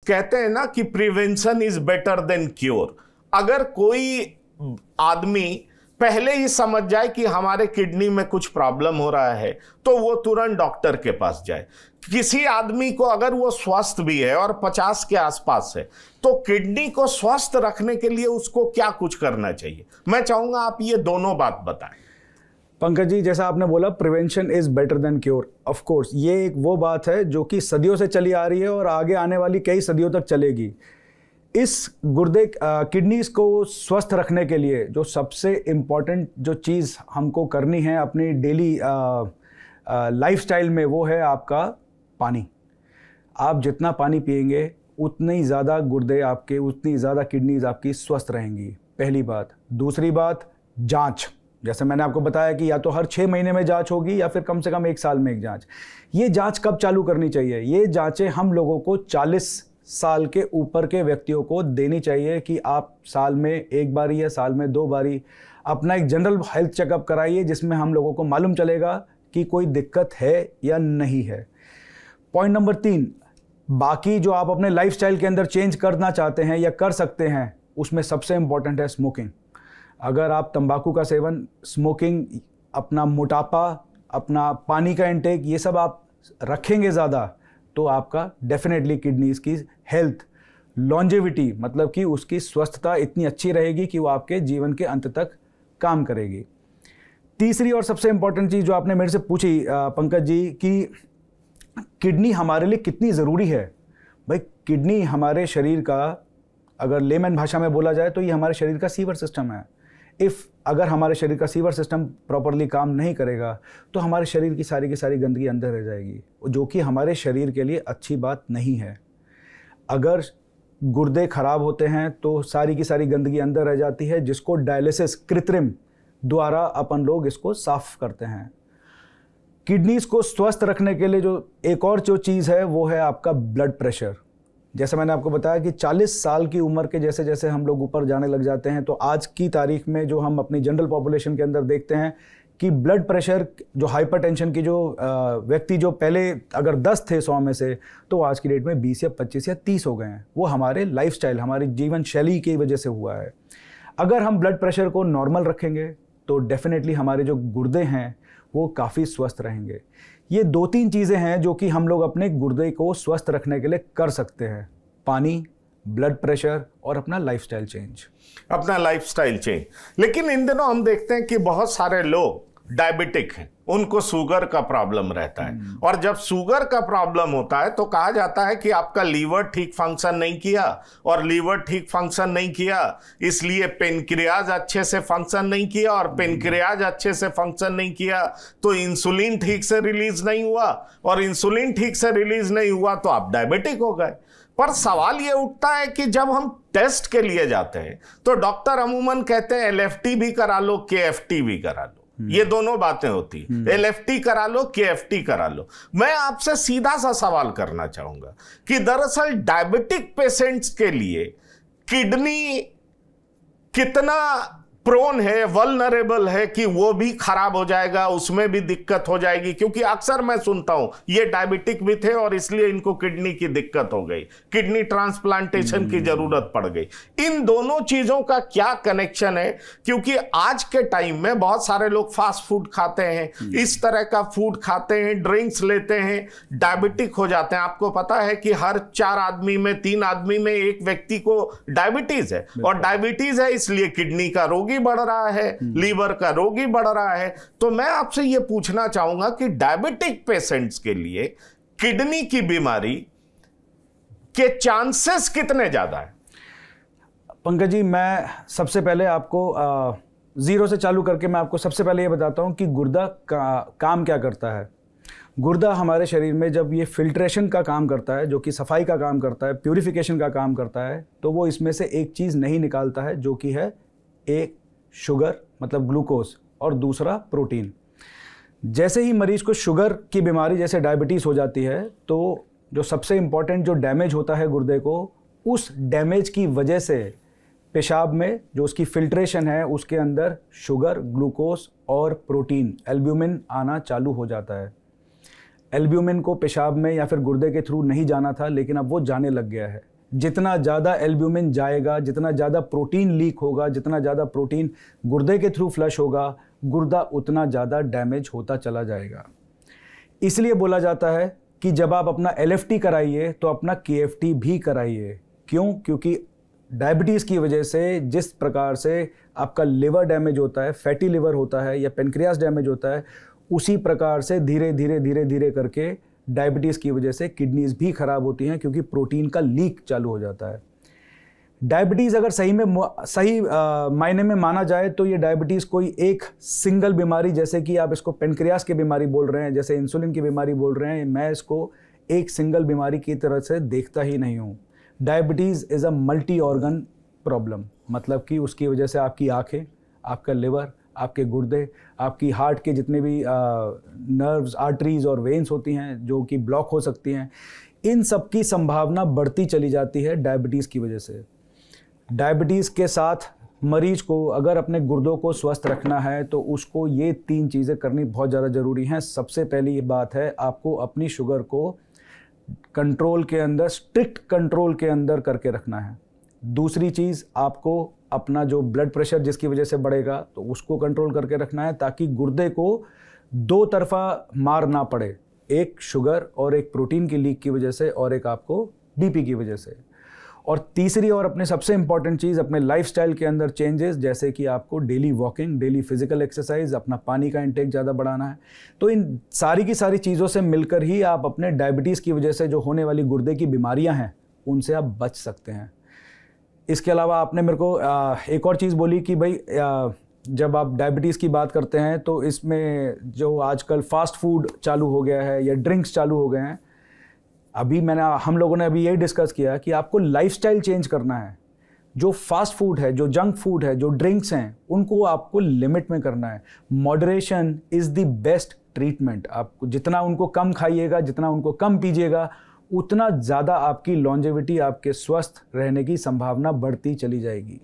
कहते हैं ना कि prevention is better than cure. अगर कोई आदमी पहले ही समझ जाए कि हमारे किडनी में कुछ प्रॉब्लम हो रहा है तो वो तुरंत डॉक्टर के पास जाए। किसी आदमी को अगर वो स्वस्थ भी है और 50 के आसपास है तो किडनी को स्वस्थ रखने के लिए उसको क्या कुछ करना चाहिए? मैं चाहूंगा आप ये दोनों बात बताएं। पंकज जी, जैसा आपने बोला prevention is better than cure, of course ये एक वो बात है जो कि सदियों से चली आ रही है और आगे आने वाली कई सदियों तक चलेगी। इस गुर्दे किडनीज को स्वस्थ रखने के लिए जो सबसे इम्पॉर्टेंट जो चीज़ हमको करनी है अपनी डेली लाइफस्टाइल में, वो है आपका पानी। आप जितना पानी पिएंगे उतने ही ज़्यादा गुर्दे आपके, उतनी ज़्यादा किडनीज आपकी स्वस्थ रहेंगी, पहली बात। दूसरी बात, जांच। जैसे मैंने आपको बताया कि या तो हर 6 महीने में जांच होगी या फिर कम से कम 1 साल में एक जांच। ये जांच कब चालू करनी चाहिए? ये जांचें हम लोगों को 40 साल के ऊपर के व्यक्तियों को देनी चाहिए कि आप साल में 1 बारी या साल में 2 बारी अपना एक जनरल हेल्थ चेकअप कराइए, जिसमें हम लोगों को मालूम चलेगा कि कोई दिक्कत है या नहीं है। पॉइंट नंबर 3, बाकी जो आप अपने लाइफस्टाइल के अंदर चेंज करना चाहते हैं या कर सकते हैं, उसमें सबसे इम्पॉर्टेंट है स्मोकिंग। अगर आप तंबाकू का सेवन, स्मोकिंग, अपना मोटापा, अपना पानी का इंटेक, ये सब आप रखेंगे ज़्यादा, तो आपका डेफिनेटली किडनीज की हेल्थ, लॉन्जेविटी, मतलब कि उसकी स्वस्थता इतनी अच्छी रहेगी कि वो आपके जीवन के अंत तक काम करेगी। तीसरी और सबसे इम्पॉर्टेंट चीज़ जो आपने मेरे से पूछी पंकज जी, कि किडनी हमारे लिए कितनी ज़रूरी है। भाई, किडनी हमारे शरीर का, अगर लेमन भाषा में बोला जाए तो ये हमारे शरीर का सीवर सिस्टम है। अगर हमारे शरीर का सीवर सिस्टम प्रॉपरली काम नहीं करेगा तो हमारे शरीर की सारी गंदगी अंदर रह जाएगी, जो कि हमारे शरीर के लिए अच्छी बात नहीं है। अगर गुर्दे खराब होते हैं तो सारी की सारी गंदगी अंदर रह जाती है, जिसको डायलिसिस, कृत्रिम द्वारा अपन लोग इसको साफ करते हैं। किडनीज को स्वस्थ रखने के लिए जो एक और जो चीज़ है वो है आपका ब्लड प्रेशर। जैसे मैंने आपको बताया कि 40 साल की उम्र के जैसे जैसे हम लोग ऊपर जाने लग जाते हैं, तो आज की तारीख में जो हम अपनी जनरल पॉपुलेशन के अंदर देखते हैं कि ब्लड प्रेशर, जो हाइपरटेंशन की जो व्यक्ति जो पहले अगर 10 थे 100 में से, तो आज की डेट में 20 या 25 या 30 हो गए हैं। वो हमारे लाइफस्टाइल, हमारी जीवन शैली की वजह से हुआ है। अगर हम ब्लड प्रेशर को नॉर्मल रखेंगे तो डेफिनेटली हमारे जो गुर्दे हैं वो काफ़ी स्वस्थ रहेंगे। ये 2-3 चीज़ें हैं जो कि हम लोग अपने गुर्दे को स्वस्थ रखने के लिए कर सकते हैं: पानी, ब्लड प्रेशर और अपना लाइफस्टाइल चेंज। लेकिन इन दिनों हम देखते हैं कि बहुत सारे लोग डायबिटिक हैं, उनको शुगर का प्रॉब्लम रहता है, और जब शुगर का प्रॉब्लम होता है तो कहा जाता है कि आपका लीवर ठीक फंक्शन नहीं किया, और लीवर ठीक फंक्शन नहीं किया इसलिए पेनक्रियाज अच्छे से फंक्शन नहीं किया, और पेनक्रियाज अच्छे से फंक्शन नहीं किया तो इंसुलिन ठीक से रिलीज नहीं हुआ, और इंसुलिन ठीक से रिलीज नहीं हुआ तो आप डायबिटिक हो गए। पर सवाल ये उठता है कि जब हम टेस्ट के लिए जाते हैं तो डॉक्टर अमूमन कहते हैं LFT भी करा लो, KFT भी करा लो। ये दोनों बातें होती हैं, LFT करा लो, KFT करा लो। मैं आपसे सीधा सा सवाल करना चाहूंगा कि दरअसल डायबिटिक पेशेंट्स के लिए किडनी कितना प्रोन है, वल्नरेबल है कि वो भी खराब हो जाएगा, उसमें भी दिक्कत हो जाएगी? क्योंकि अक्सर मैं सुनता हूं ये डायबिटिक भी थे और इसलिए इनको किडनी की दिक्कत हो गई, किडनी ट्रांसप्लांटेशन की जरूरत पड़ गई। इन दोनों चीजों का क्या कनेक्शन है? क्योंकि आज के टाइम में बहुत सारे लोग फास्ट फूड खाते हैं, इस तरह का फूड खाते हैं, ड्रिंक्स लेते हैं, डायबिटिक हो जाते हैं। आपको पता है कि हर 4 आदमी में 3 आदमी में एक व्यक्ति को डायबिटीज है, और डायबिटीज है इसलिए किडनी का रोगी बढ़ रहा है, लीवर का रोगी बढ़ रहा है। तो मैं आपसे यह पूछना चाहूंगा कि डायबिटिक पेशेंट्स के लिए किडनी की बीमारी के चांसेस कितने ज्यादा है? पंकज जी, मैं सबसे पहले आपको जीरो से चालू करके मैं आपको सबसे पहले ये बताता हूं कि गुर्दा का काम क्या करता है। गुर्दा हमारे शरीर में जब ये फिल्ट्रेशन का काम करता है, जो कि सफाई का काम करता है, प्यूरिफिकेशन का काम करता है, तो वो इसमें से एक चीज़ नहीं निकालता है, जो कि है एक शुगर, मतलब ग्लूकोज, और दूसरा प्रोटीन। जैसे ही मरीज को शुगर की बीमारी जैसे डायबिटीज़ हो जाती है, तो जो सबसे इम्पॉर्टेंट जो डैमेज होता है गुर्दे को, उस डैमेज की वजह से पेशाब में जो उसकी फिल्ट्रेशन है उसके अंदर शुगर, ग्लूकोज और प्रोटीन, एल्ब्यूमिन आना चालू हो जाता है। एल्ब्यूमिन को पेशाब में या फिर गुर्दे के थ्रू नहीं जाना था, लेकिन अब वो जाने लग गया है। जितना ज़्यादा एल्ब्यूमिन जाएगा, जितना ज़्यादा प्रोटीन लीक होगा, जितना ज़्यादा प्रोटीन गुर्दे के थ्रू फ्लश होगा, गुर्दा उतना ज़्यादा डैमेज होता चला जाएगा। इसलिए बोला जाता है कि जब आप अपना LFT कराइए तो अपना KFT भी कराइए। क्यों? क्योंकि डायबिटीज़ की वजह से जिस प्रकार से आपका लिवर डैमेज होता है, फैटी लिवर होता है या पेनक्रियास डैमेज होता है, उसी प्रकार से धीरे धीरे करके डायबिटीज़ की वजह से किडनीज भी खराब होती हैं, क्योंकि प्रोटीन का लीक चालू हो जाता है। डायबिटीज़ अगर सही मायने में माना जाए तो ये डायबिटीज़ कोई एक सिंगल बीमारी, जैसे कि आप इसको पेनक्रियास की बीमारी बोल रहे हैं, जैसे इंसुलिन की बीमारी बोल रहे हैं, मैं इसको एक सिंगल बीमारी की तरह से देखता ही नहीं हूँ। Diabetes is a multi organ problem, मतलब कि उसकी वजह से आपकी आँखें, आपका लिवर, आपके गुर्दे, आपकी हार्ट के जितने भी नर्व्स, आर्टरीज और वेन्स होती हैं जो कि ब्लॉक हो सकती हैं, इन सब की संभावना बढ़ती चली जाती है डायबिटीज़ की वजह से। डायबिटीज़ के साथ मरीज को अगर अपने गुर्दों को स्वस्थ रखना है तो उसको ये 3 चीज़ें करनी बहुत ज़्यादा ज़रूरी हैं। सबसे पहली ये बात है, आपको अपनी शुगर को कंट्रोल के अंदर, स्ट्रिक्ट कंट्रोल के अंदर करके रखना है। दूसरी चीज़, आपको अपना जो ब्लड प्रेशर जिसकी वजह से बढ़ेगा तो उसको कंट्रोल करके रखना है, ताकि गुर्दे को 2 तरफा मार ना पड़े, एक शुगर और एक प्रोटीन की लीक की वजह से और एक आपको BP की वजह से। और तीसरी और अपने सबसे इंपॉर्टेंट चीज़, अपने लाइफस्टाइल के अंदर चेंजेस, जैसे कि आपको daily walking, daily physical exercise, अपना पानी का इंटेक ज़्यादा बढ़ाना है। तो इन सारी की सारी चीज़ों से मिलकर ही आप अपने डायबिटीज़ की वजह से जो होने वाली गुर्दे की बीमारियां हैं उनसे आप बच सकते हैं। इसके अलावा आपने मेरे को एक और चीज़ बोली कि भाई जब आप डायबिटीज़ की बात करते हैं तो इसमें जो आजकल फास्ट फूड चालू हो गया है या ड्रिंक्स चालू हो गए हैं, हम लोगों ने अभी यही डिस्कस किया कि आपको लाइफस्टाइल चेंज करना है। जो फास्ट फूड है, जो जंक फूड है, जो ड्रिंक्स हैं, उनको आपको लिमिट में करना है। Moderation is the best treatment. आप जितना उनको कम खाइएगा, जितना उनको कम पीजिएगा, उतना ज़्यादा आपकी लॉन्जेविटी, आपके स्वस्थ रहने की संभावना बढ़ती चली जाएगी।